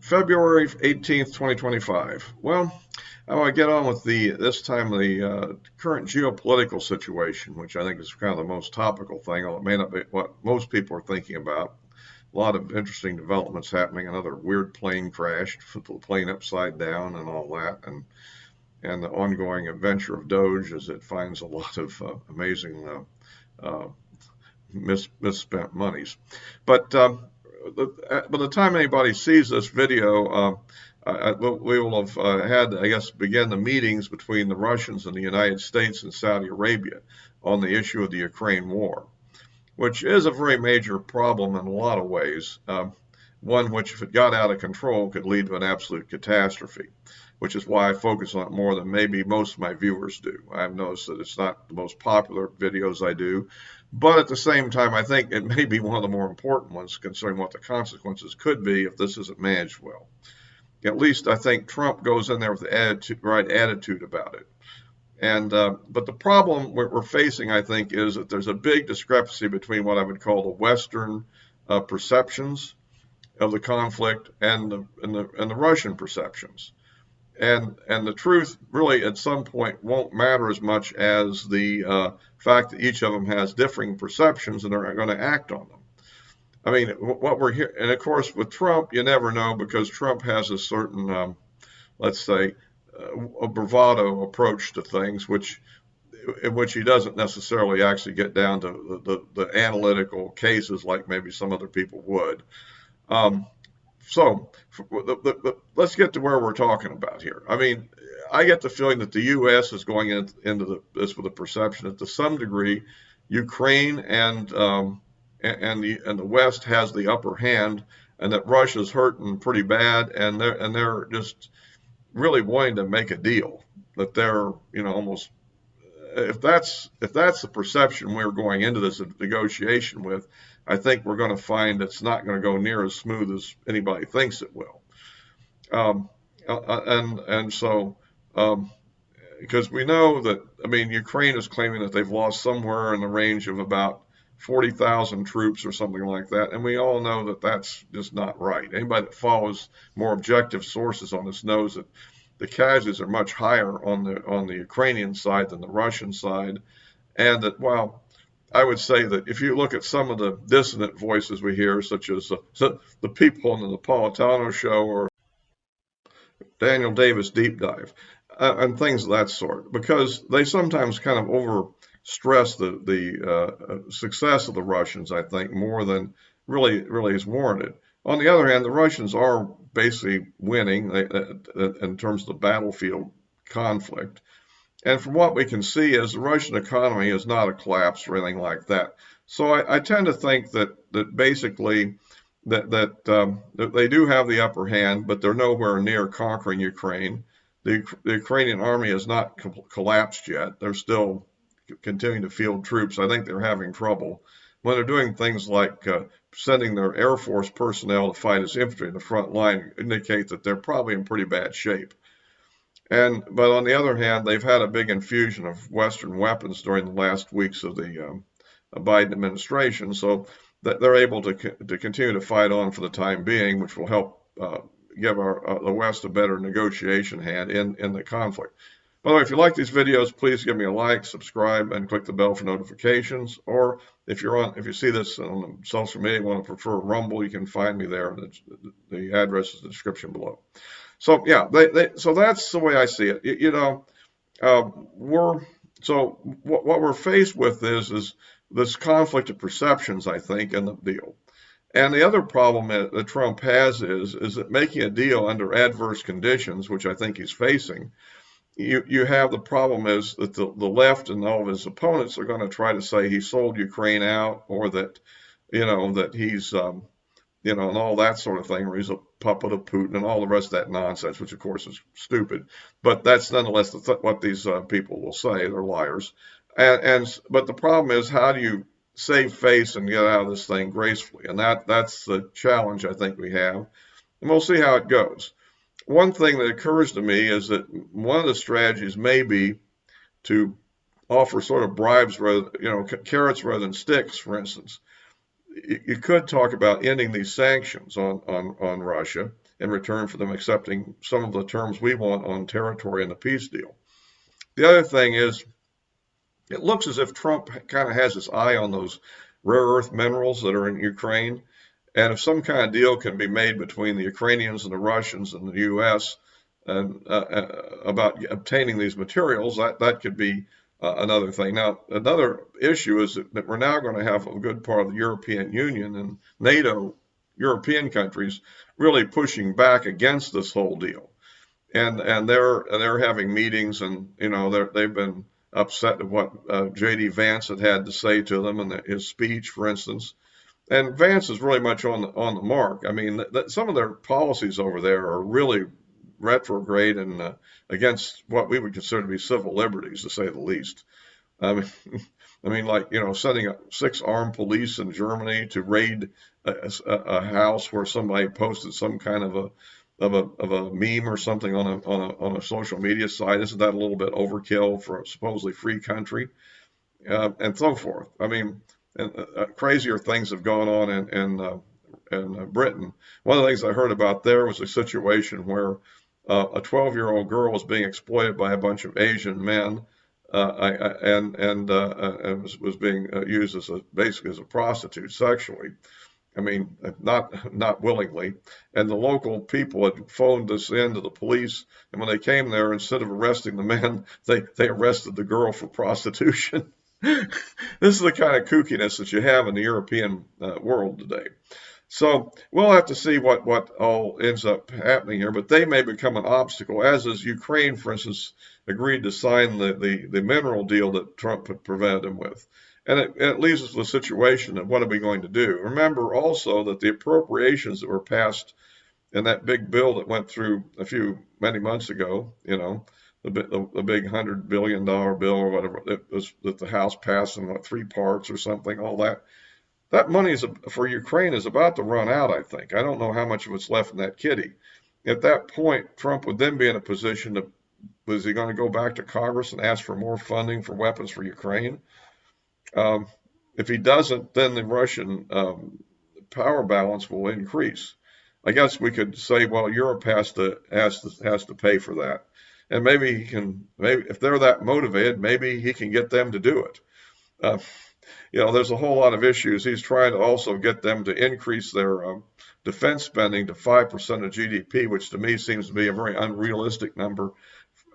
February 18th, 2025. Well, I want to get on with this time the current geopolitical situation, which I think is kind of the most topical thing, although it may not be what most people are thinking about. A lot of interesting developments happening. Another weird plane crashed, put the plane upside down and all that, and the ongoing adventure of Doge as it finds a lot of amazing uh, misspent monies. But by the time anybody sees this video, we will have had, I guess, begin the meetings between the Russians and the United States and Saudi Arabia on the issue of the Ukraine war, which is a very major problem in a lot of ways. One which, if it got out of control, could lead to an absolute catastrophe, which is why I focus on it more than maybe most of my viewers do. I've noticed that it's not the most popular videos I do, but at the same time, I think it may be one of the more important ones, considering what the consequences could be if this isn't managed well. At least I think Trump goes in there with the right attitude about it. But the problem we're facing, I think, is that there's a big discrepancy between what I would call the Western perceptions of the conflict and the Russian perceptions. And the truth really at some point won't matter as much as the fact that each of them has differing perceptions and they're going to act on them. I mean, what we're here, and of course with Trump, you never know because Trump has a certain, let's say, a bravado approach to things, in which he doesn't necessarily actually get down to the analytical cases like maybe some other people would. So let's get to where we're talking about here. I mean, I get the feeling that the U.S. is going into this with a perception that to some degree, Ukraine and the West has the upper hand, and that Russia's hurting pretty bad, and they're just really wanting to make a deal. That they're almost, if that's the perception we're going into this negotiation with, I think we're going to find it's not going to go near as smooth as anybody thinks it will. Because we know that, I mean, Ukraine is claiming that they've lost somewhere in the range of about 40,000 troops or something like that, and we all know that that's just not right. Anybody that follows more objective sources on this knows that the casualties are much higher on the Ukrainian side than the Russian side, and that while I would say that if you look at some of the dissonant voices we hear, such as the people on the Napolitano show or Daniel Davis Deep Dive, and things of that sort, because they sometimes kind of overstress the success of the Russians, I think, more than really is warranted. On the other hand, the Russians are basically winning in terms of the battlefield conflict. And from what we can see is the Russian economy is not a collapse or anything like that. So I tend to think that basically that they do have the upper hand, but they're nowhere near conquering Ukraine. The Ukrainian army has not collapsed yet. They're still continuing to field troops. I think they're having trouble when they're doing things like sending their Air Force personnel to fight as infantry in the front line, indicate that they're probably in pretty bad shape. But on the other hand, they've had a big infusion of Western weapons during the last weeks of the Biden administration, so that they're able to continue to fight on for the time being, which will help give the West a better negotiation hand in the conflict. By the way, if you like these videos, please give me a like, subscribe, and click the bell for notifications. Or if you see this on social media and want to prefer Rumble, you can find me there. The address is in the description below. So yeah, so that's the way I see it. What we're faced with is this conflict of perceptions, I think, in the deal. And the other problem that Trump has is that making a deal under adverse conditions, which I think he's facing, you have the problem is that the left and all of his opponents are going to try to say he sold Ukraine out, or that that he's and all that sort of thing, or he's a puppet of Putin and all the rest of that nonsense, which of course is stupid. But that's nonetheless what these people will say. They're liars. But the problem is, how do you save face and get out of this thing gracefully? And that's the challenge I think we have. And we'll see how it goes. One thing that occurs to me is that one of the strategies may be to offer sort of bribes, carrots rather than sticks, for instance. You could talk about ending these sanctions on Russia in return for them accepting some of the terms we want on territory in the peace deal. The other thing is, it looks as if Trump kind of has his eye on those rare earth minerals that are in Ukraine. And if some kind of deal can be made between the Ukrainians and the Russians and the U.S. About obtaining these materials, that could be another thing. Now, another issue is that we're now going to have a good part of the European Union and NATO, European countries, really pushing back against this whole deal. And they're having meetings, and they've been upset at what J.D. Vance had to say to them in his speech, for instance. And Vance is really much on the mark. I mean, some of their policies over there are really retrograde and against what we would consider to be civil liberties, to say the least. I mean, like, setting up 6 armed police in Germany to raid a house where somebody posted some kind of a meme or something on a social media site. Isn't that a little bit overkill for a supposedly free country? And so forth. I mean, crazier things have gone on in Britain. One of the things I heard about there was a situation where a 12-year-old girl was being exploited by a bunch of Asian men, and was being used basically as a prostitute sexually. I mean, not willingly. And the local people had phoned this in to the police, and when they came there, instead of arresting the men, they arrested the girl for prostitution. This is the kind of kookiness that you have in the European world today. So we'll have to see what all ends up happening here, but they may become an obstacle, as is Ukraine, for instance, agreed to sign the mineral deal that Trump had prevented them with. And it leaves us with a situation of what are we going to do? Remember also that the appropriations that were passed in that big bill that went through many months ago, the big $100 billion bill or whatever that the House passed in 3 parts or something, all that money for Ukraine is about to run out, I think. I don't know how much of it's left in that kitty. At that point, Trump would then be in a position was he going to go back to Congress and ask for more funding for weapons for Ukraine? If he doesn't, then the Russian power balance will increase. I guess we could say, well, Europe has to pay for that. And maybe if they're that motivated, maybe he can get them to do it. There's a whole lot of issues. He's trying to also get them to increase their defense spending to 5% of GDP, which to me seems to be a very unrealistic number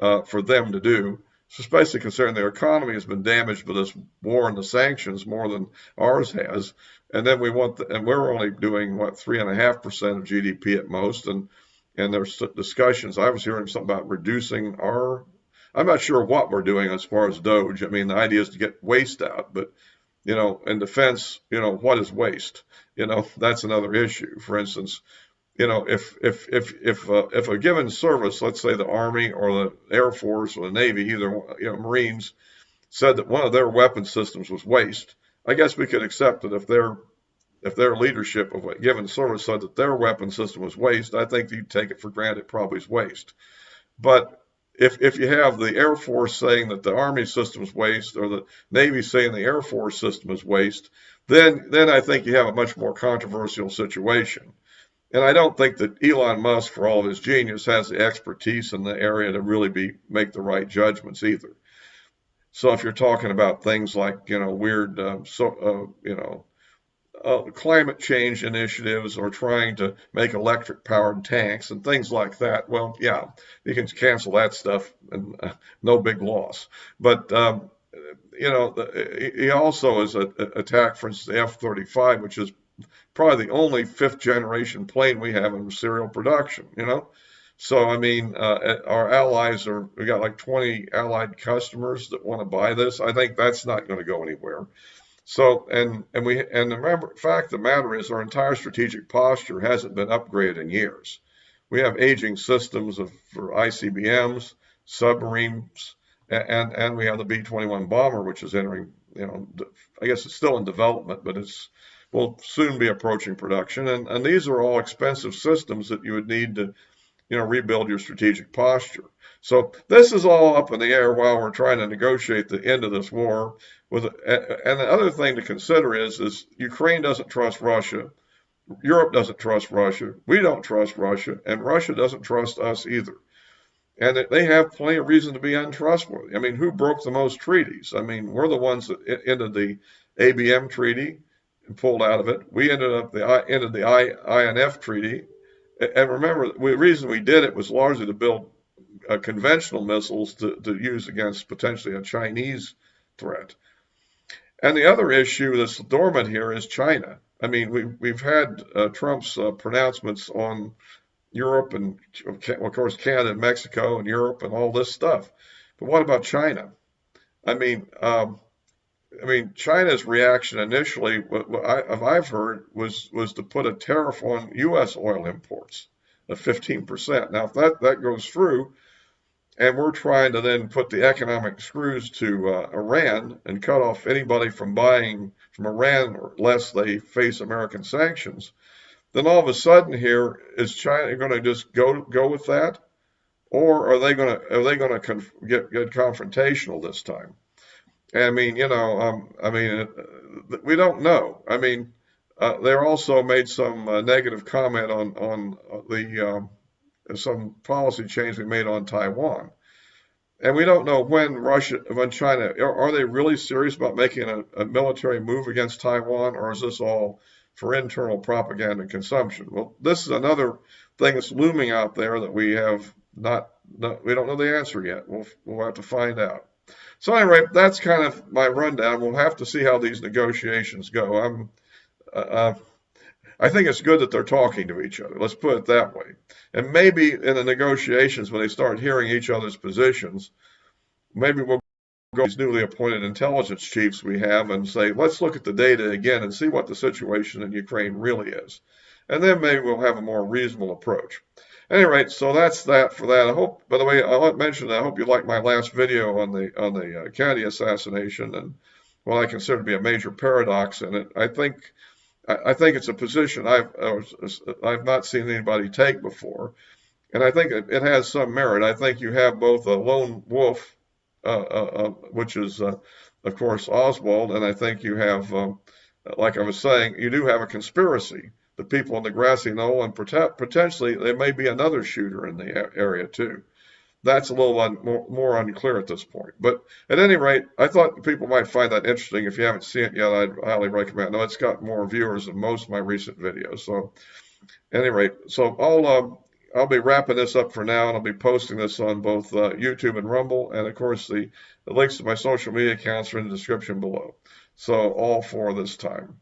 for them to do, especially considering their economy has been damaged by this war and the sanctions more than ours has. And then we're only doing 3.5% of GDP at most, and there's discussions. I was hearing something about reducing I'm not sure what we're doing as far as Doge. I mean, the idea is to get waste out, but in defense, what is waste? That's another issue. For instance, if a given service, let's say the Army or the Air Force or the Navy, either Marines, said that one of their weapon systems was waste, I guess we could accept that if their leadership of a given service said that their weapon system was waste, I think you'd take it for granted probably is waste. But if you have the Air Force saying that the Army system is waste, or the Navy saying the Air Force system is waste, then I think you have a much more controversial situation. And I don't think that Elon Musk, for all of his genius, has the expertise in the area to really make the right judgments either. So if you're talking about things like weird climate change initiatives or trying to make electric powered tanks and things like that, well, yeah, you can cancel that stuff and no big loss. But he also has attacked, for instance, the F-35, which is probably the only 5th generation plane we have in serial production. So I mean, our allies we got like 20 allied customers that want to buy this. I think that's not going to go anywhere. So, and remember, the fact of the matter is our entire strategic posture hasn't been upgraded in years. We have aging systems for ICBMs, submarines, and we have the B-21 bomber, which is entering, I guess it's still in development, but will soon be approaching production. And these are all expensive systems that you would need to, rebuild your strategic posture. So this is all up in the air while we're trying to negotiate the end of this war. And the other thing to consider is Ukraine doesn't trust Russia. Europe doesn't trust Russia. We don't trust Russia, and Russia doesn't trust us either. And they have plenty of reason to be untrustworthy. I mean, who broke the most treaties? I mean, we're the ones that ended the ABM treaty and pulled out of it. We ended the INF treaty. And remember, the reason we did it was largely to build conventional missiles to use against potentially a Chinese threat. And the other issue that's dormant here is China. I mean, we've had Trump's pronouncements on Europe and, of course, Canada and Mexico and Europe and all this stuff. But what about China? I mean, China's reaction initially, what I've heard, was to put a tariff on U.S. oil imports of 15%. Now, if that goes through, and we're trying to then put the economic screws to Iran and cut off anybody from buying from Iran unless they face American sanctions, then all of a sudden here is China going to just go with that, or are they going to get confrontational this time? I mean, we don't know. I mean, they also made some negative comment on the some policy change we made on Taiwan. And we don't know when China, are they really serious about making a military move against Taiwan, or is this all for internal propaganda and consumption? Well, this is another thing that's looming out there that we don't know the answer yet. We'll have to find out. So anyway, that's kind of my rundown. We'll have to see how these negotiations go. I think it's good that they're talking to each other. Let's put it that way. And maybe in the negotiations, when they start hearing each other's positions, maybe we'll go to these newly appointed intelligence chiefs we have and say, let's look at the data again and see what the situation in Ukraine really is. And then maybe we'll have a more reasonable approach. At any rate, so that's that for that. I hope, by the way, I want to mention that I hope you liked my last video on the Kennedy assassination and what I consider to be a major paradox in it. I think it's a position I've not seen anybody take before, and I think it has some merit. I think you have both a lone wolf, which is, of course, Oswald, and I think you have, like I was saying, you do have a conspiracy. The people in the grassy knoll, and potentially there may be another shooter in the area too. That's a little more unclear at this point. But at any rate, I thought people might find that interesting. If you haven't seen it yet, I'd highly recommend it. No, it's got more viewers than most of my recent videos. So at any rate, so I'll be wrapping this up for now, and I'll be posting this on both YouTube and Rumble. And of course, the links to my social media accounts are in the description below. So all for this time.